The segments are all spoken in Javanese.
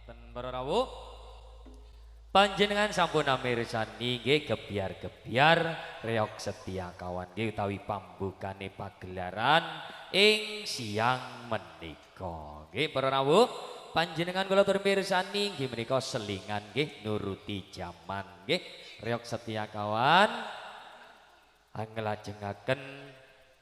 Ngaten para rawuh. Panjenengan sampun amirsani nggih gebyar-gebyar reok setia kawan nggih utawi pambukane pagelaran ing siang menika. Nggih para rawuh, panjenengan kula tur mirsani nggih menika selingan nggih nuruti jaman nggih. Reok setia kawan anglajengaken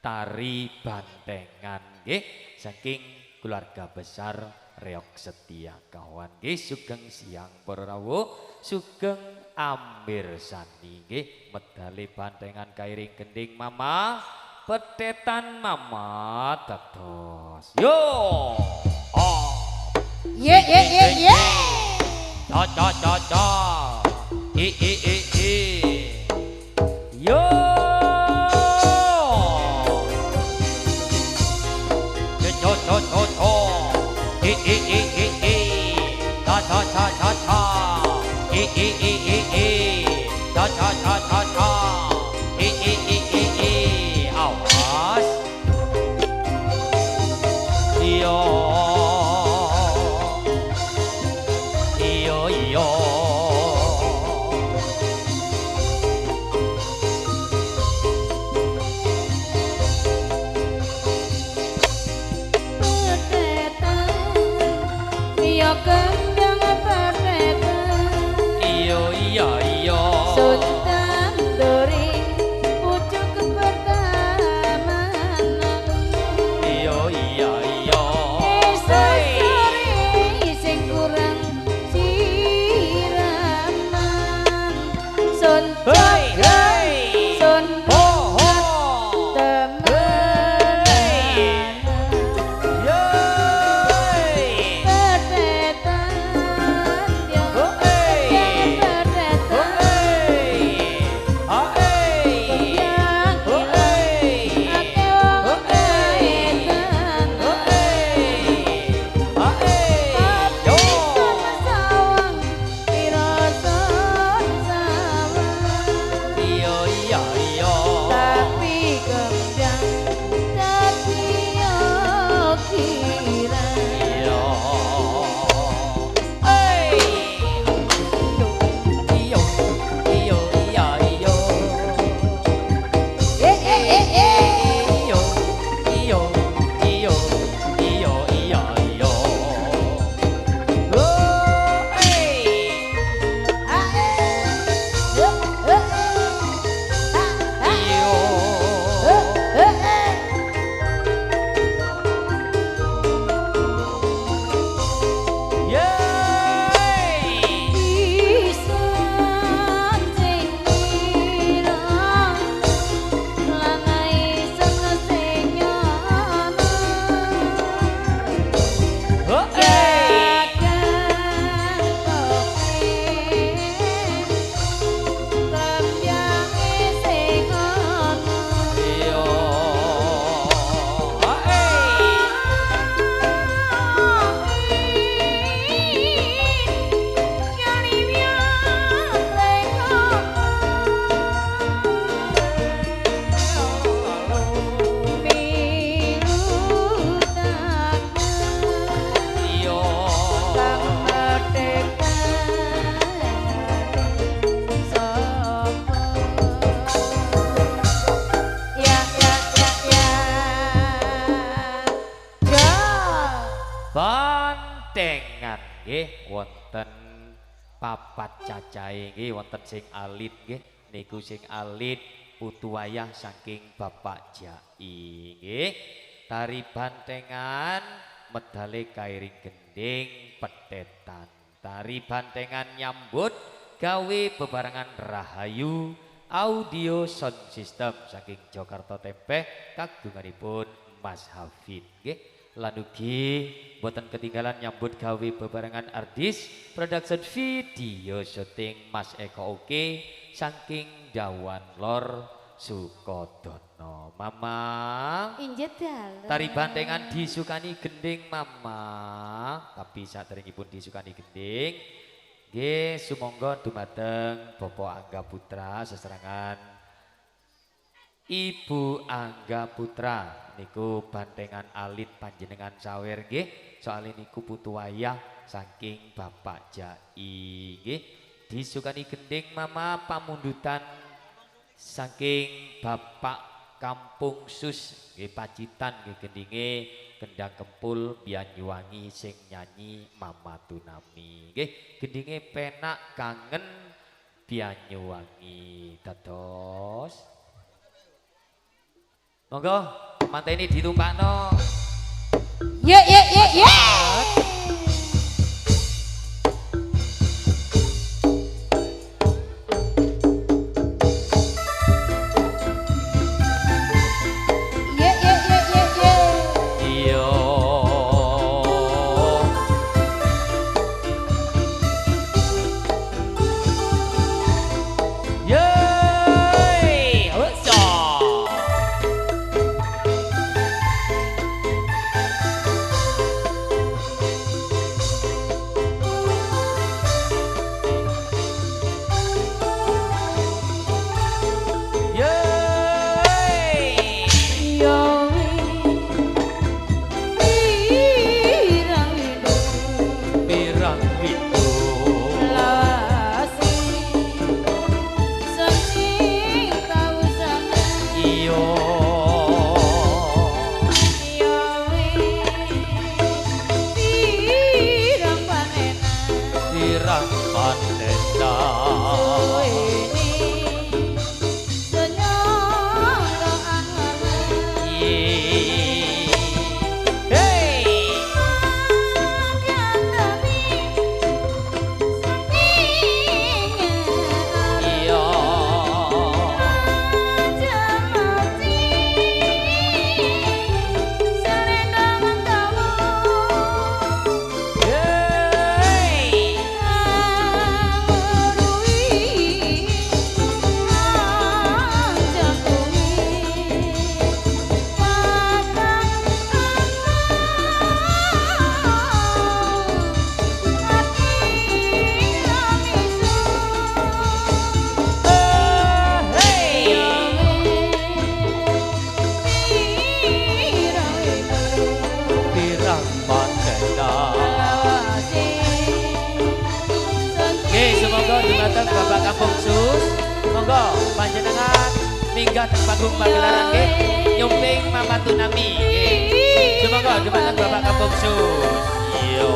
tari bantengan nggih saking keluarga besar reok setia kawan nggih sugeng siang para rawuh sugeng amirsani nggih medale bantengan kairing gending mama petetan mama tetos yo oh ye ye ye ye da da da da i yo cho cho cho cho ta ta ta ta ta ta ta ta ta ta awas yo yo yo kendang pertetan iyo iya iya sultan dori pucuk pertamanan iyo iya iya sore sing kurang siraman sun sun ho ho bantengan nggih wonten papat cacahe nggih wonten sing alit nggih niku sing alit putu wayah saking Bapak Jai nggih tari bantengan medale kairing gending petetan tari bantengan nyambut gawe bebarengan rahayu audio sound system saking Jakarta Tempeh kagunganipun Mas Hafid nggih lan ugi boten ketinggalan nyambut gawe bebarengan artis production video syuting Mas Eko Oke saking Dawan Lor Sukodono Mama injet dalu tari bantengan disukani gending Mama tapi saderengipun disukani gending nggih sumangga dumateng Bapak Angga Putra seserangan Ibu Angga Putra niku bantengan alit panjenengan sawer nggih soalnya niku putu wayah saking Bapak Jai nggih. Disukani gending mama pamundutan saking Bapak Kampung Sus nggih Pacitan nggih gendinge Kendang Kempul Banyuwangi sing nyanyi Mama Tunami nggih gendinge penak kangen Banyuwangi dados monggo manteni ditumpakno ye ye ye ye Bapak Kampung Sus monggo panjenengan minggah teng panggung pagelaran nggih nyumping Mama Tunami nggih monggo dumateng Bapak Kampung Sus iya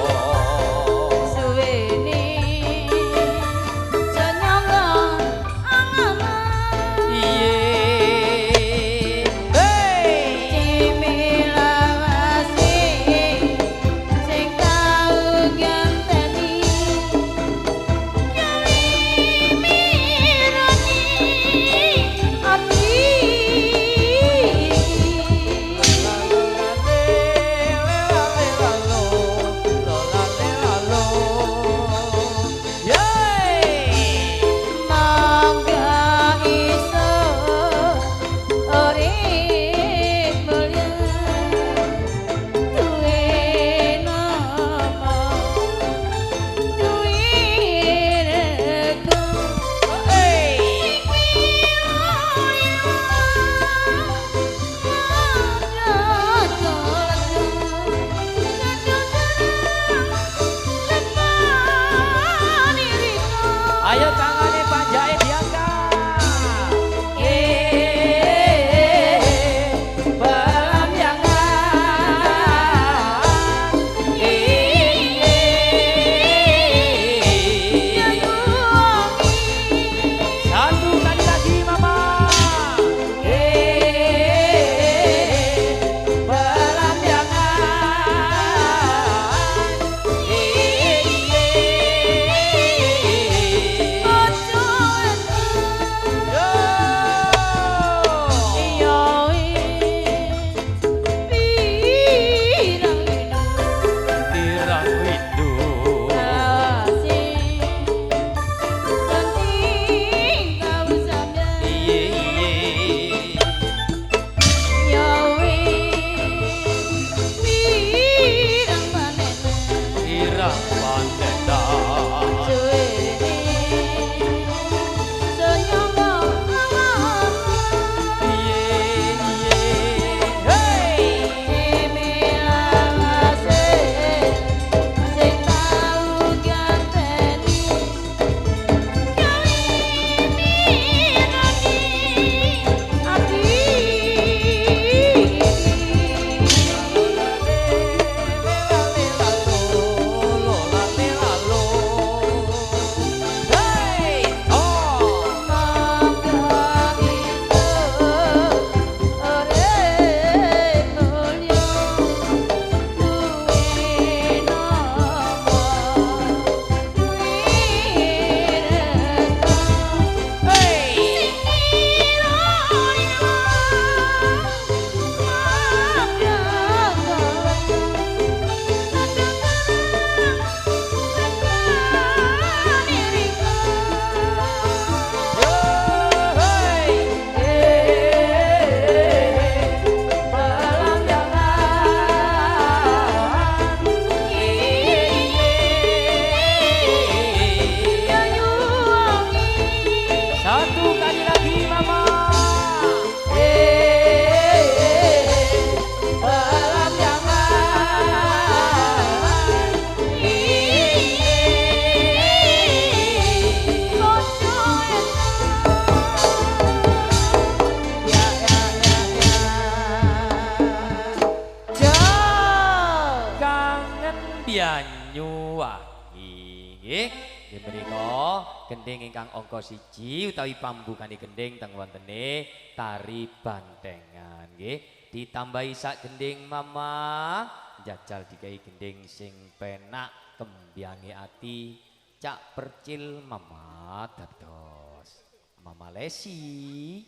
Banyuwangi nggih. Nggih menika gending ingkang angka 1 utawi pambukane gending teng wontene tari bantengan nggih. Ditambahi sak gending mama jajal dikai gending sing penak kembyange ati cak percil mama dados Mama Lesi.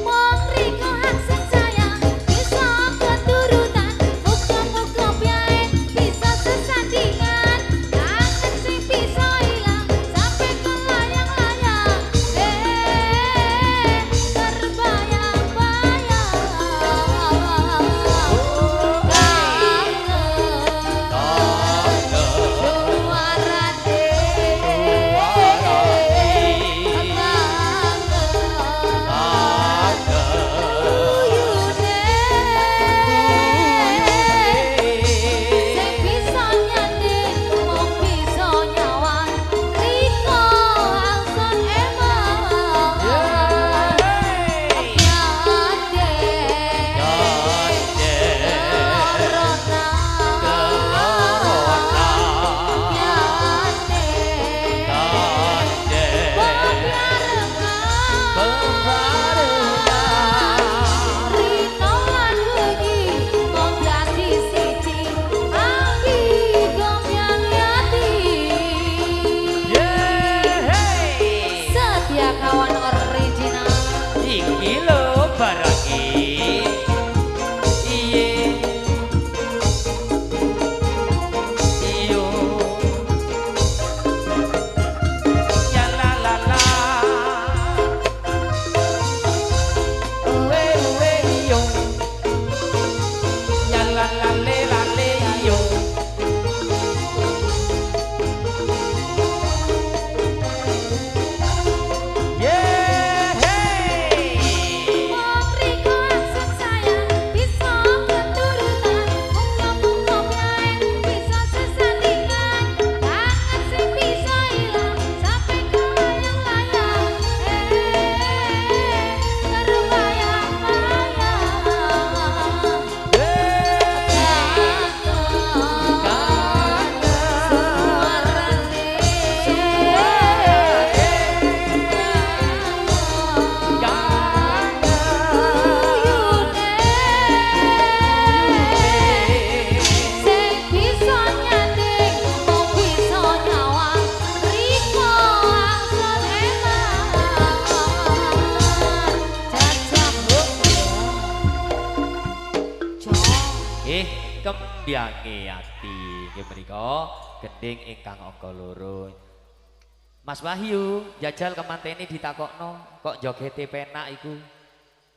Mong riko hak sing sayang bisa keturunan nggih kembyange ati nggih menika gending ingkang angka 2. Mas Wahyu jajal kemantene ditakokno kok jogete penak iku.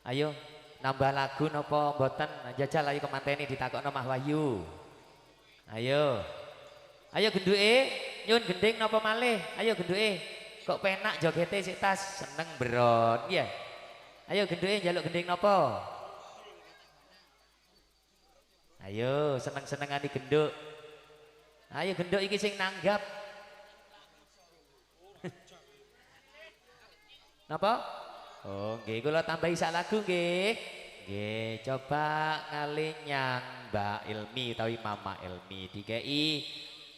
Ayo nambah lagu napa mboten? Jajal ayo kemantene ditakokno Mas Wahyu. Ayo. Ayo genduke nyun gending napa malih? Ayo genduke. Kok penak jogete sik tas seneng bron ya. Ayo genduke njaluk gending napa? Ayo seneng-senengane genduk. Ayo genduk iki sing nanggap. Napa? Oh nggih kula tambahi sak lagu nggih. Nggih coba ngalinyang Mbak Ilmi utawi Mama Ilmi dikei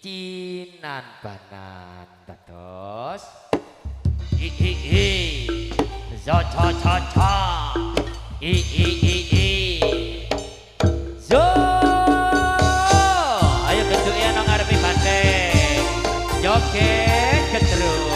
cinan banan dados i i i zo cha cha cha i i i i zo ayo genduke ana ngarepe bandeng joget gedruk.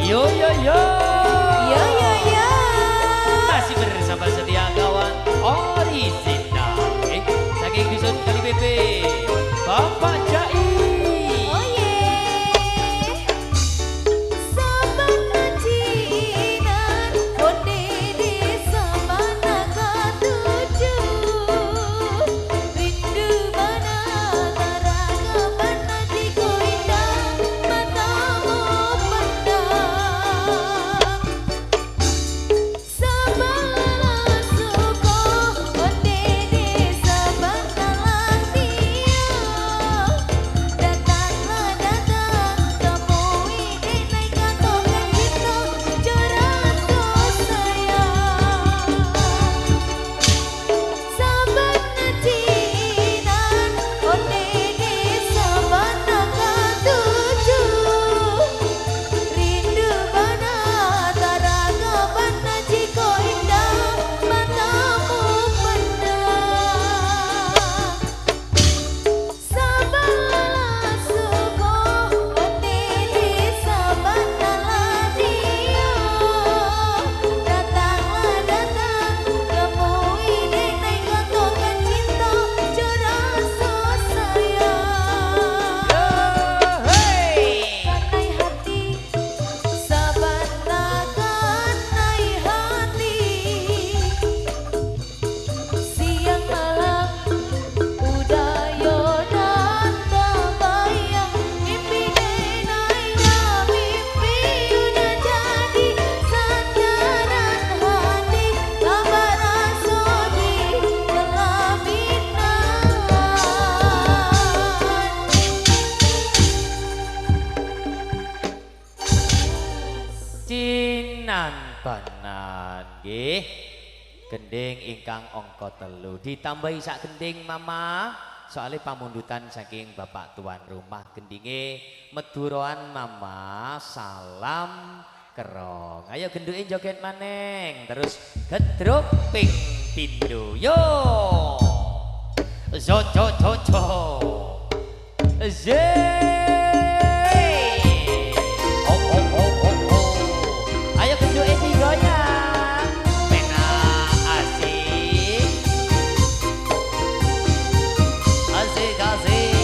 Yo yo yo. Yo yo yo. Masih bersama setia kawan original. Saking dusun Kali BP. Bapak Jai. Oh yeah. Sahabat kacinan konde desa mana katuju. Rindu mana taraga mana jiko indah matamu pandang. Sabala suko konde desa bakalan dia. Datanglah datang temui denai katokan kita jorato sayang. Sahabat nacinan konde desa mana katuju. Rindu bana taraga bana jiko indah matamu pandang. Sabala suko konde desa bakalan dia. Datanglah datang temui denai katokan cinta jorato sayang. Kanai hati sabana kanai hati siang malam udayo dan terbayang mimpi denainya mimpi udah jadi sandaran hati kabar asodi pelaminan. Cinan banan nggih. Gending ingkang angka 3 ditambahi sak gending Mama soalnya pamundutan saking bapak tuan rumah gendinge meduroan mama salam kerong. Ayo genduke joget maneng terus gedruk ping pindho yo zo zo zo zo ze oh oh oh oh oh ayo genduke digoyang penak asik asik asik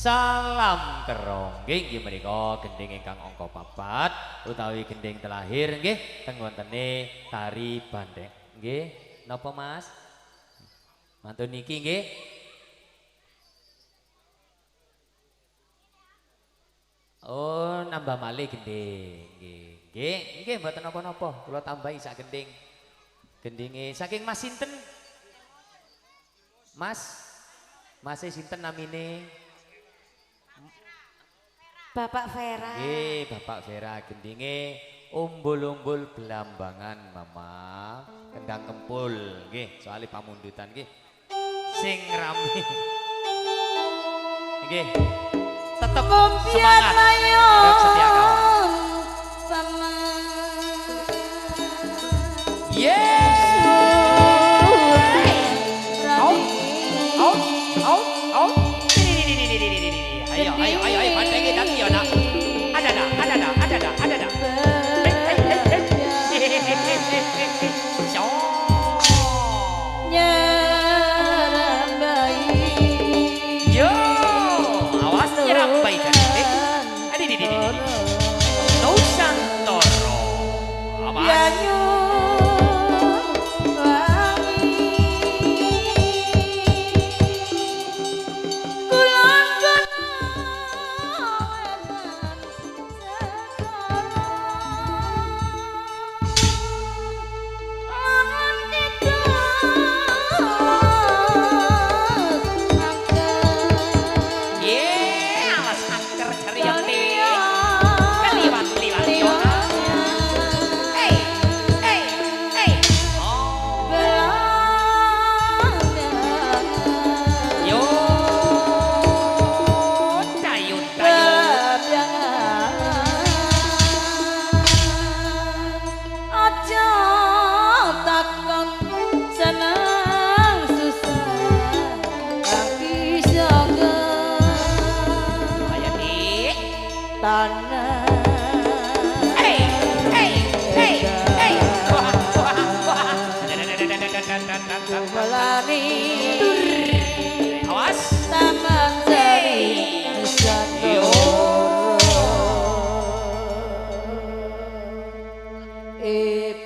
salam kerong nggih menika gending ingkang angka 4 utawi gending telahir nggih teng wontene tari bandeng nggih napa Mas mantun niki nggih oh nambah malih gending nggih nggih mboten napa-napa kula tambahi sak gending gendinge saking Mas sinten Mas Mas sinten namine Bapak Vera. Nggih, Bapak Vera gendinge umbul-umbul belambangan Mama, kendang kempul nggih, soalé pamundutan nggih. Sing rame. Nggih. Tetep semangat. Tetep setia kawan. Sama. Yeah. Ayo, pandai dan Yona. Ada. Nyerambai. Yo, awas nyerambai kan. Nusantara. tanah Hey, hey, hey, hey. Wah, wah, wah. melani Awas. taman sari Yo.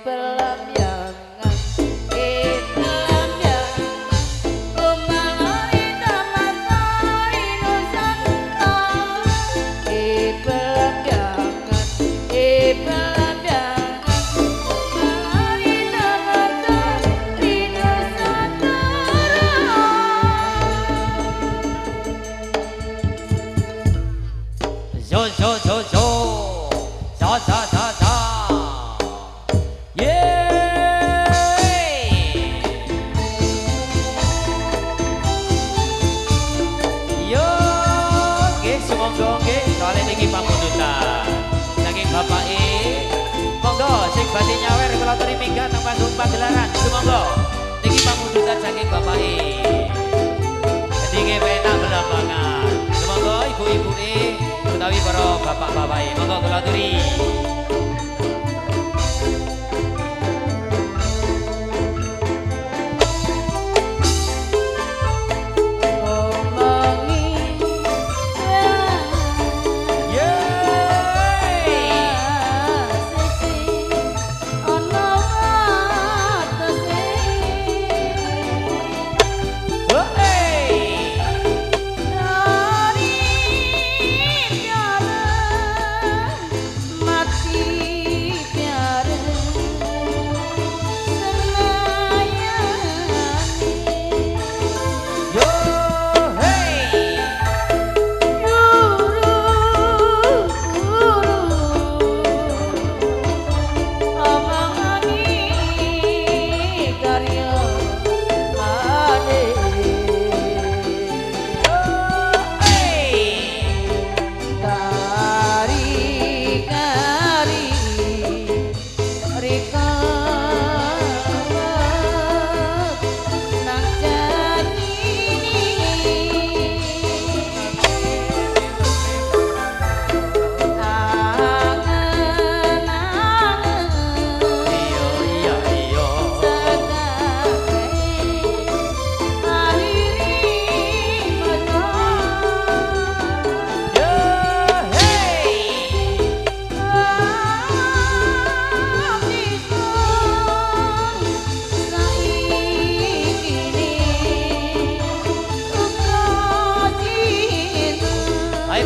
pelamyangan pelamyangan kumalari taman sari nusantara pelamyangan pelamyangan kumalari taman sari nusantara. Zo zo zo zo. Za za za za. Yeay. Yo, nggih sumangga nggih soalé niki pamundutan saking Bapak monggo sing badhe nyawer kula aturi minggat nang panggung pagelaran sumangga niki pamundutan saking Bapak Dadi nggih penak belambangan sumangga ibu-ibu utawi para bapak-bapak monggo kula aturi.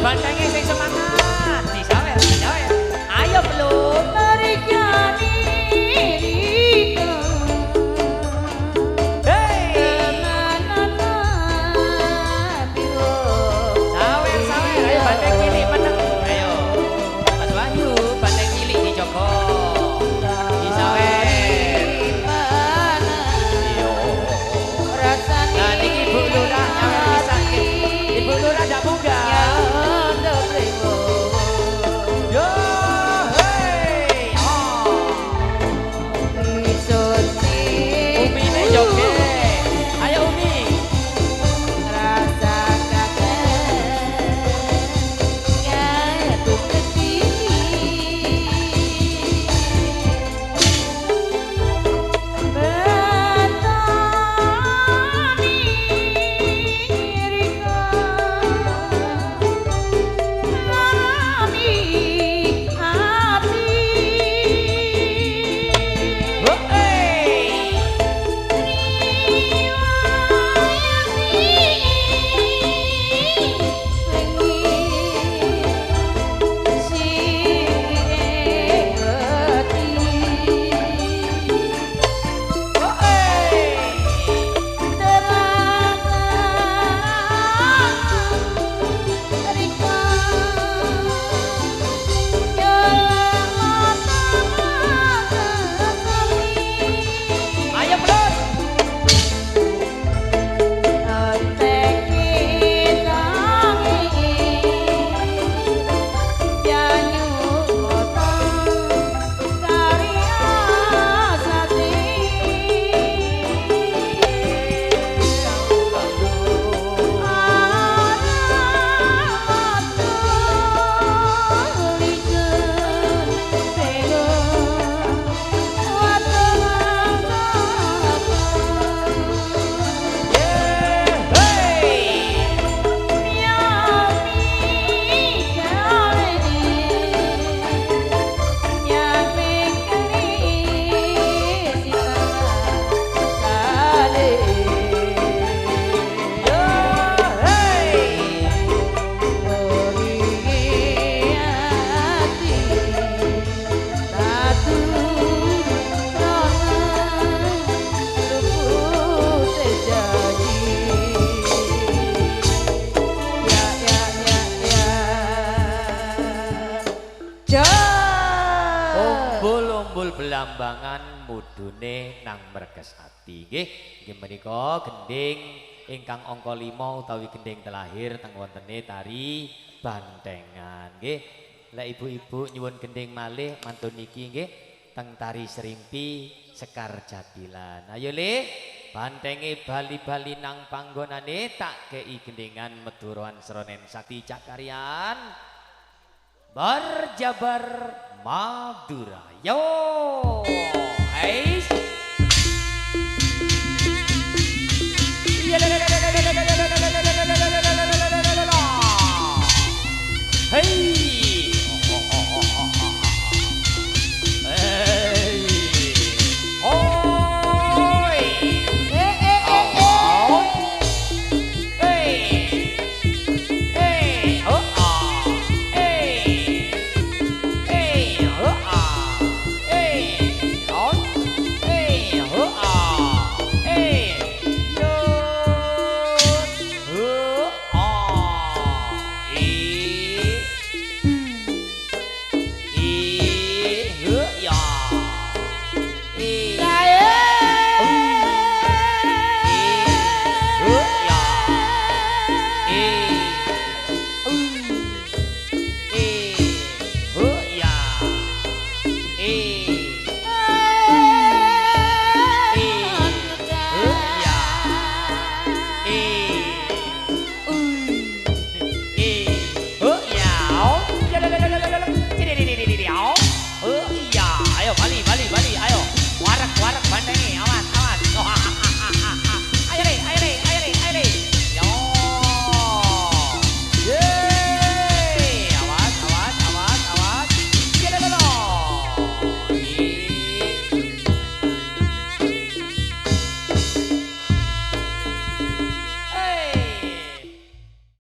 Bantengnya sing semangat, disawer, disawer. Ayo belum. Sawer, sawer. Ayo banteng cilik meneng. Ayo. Mas Wahyu, banteng cilik dijogo. Disawer. Nah, niki Ibu Lurah nyawer pisan. Ibu Lurah ndak munggah. Yo, hey, Umi ne joget. Ayo Umi. belambangan mudune nang merkes ati nggih. Nggih menika gending ingkang angka 5 utawi gending telahir teng wontene tari bantengan nggih. Lek ibu-ibu nyuwun gending malih mantun niki nggih teng tari Serimpi Sekar Jatilan. Ayo Le, bantenge bali-bali nang panggonane tak kei gendingan Meduroan Sronen Sakti Cakaryan Barjabar Madura. Yo, ais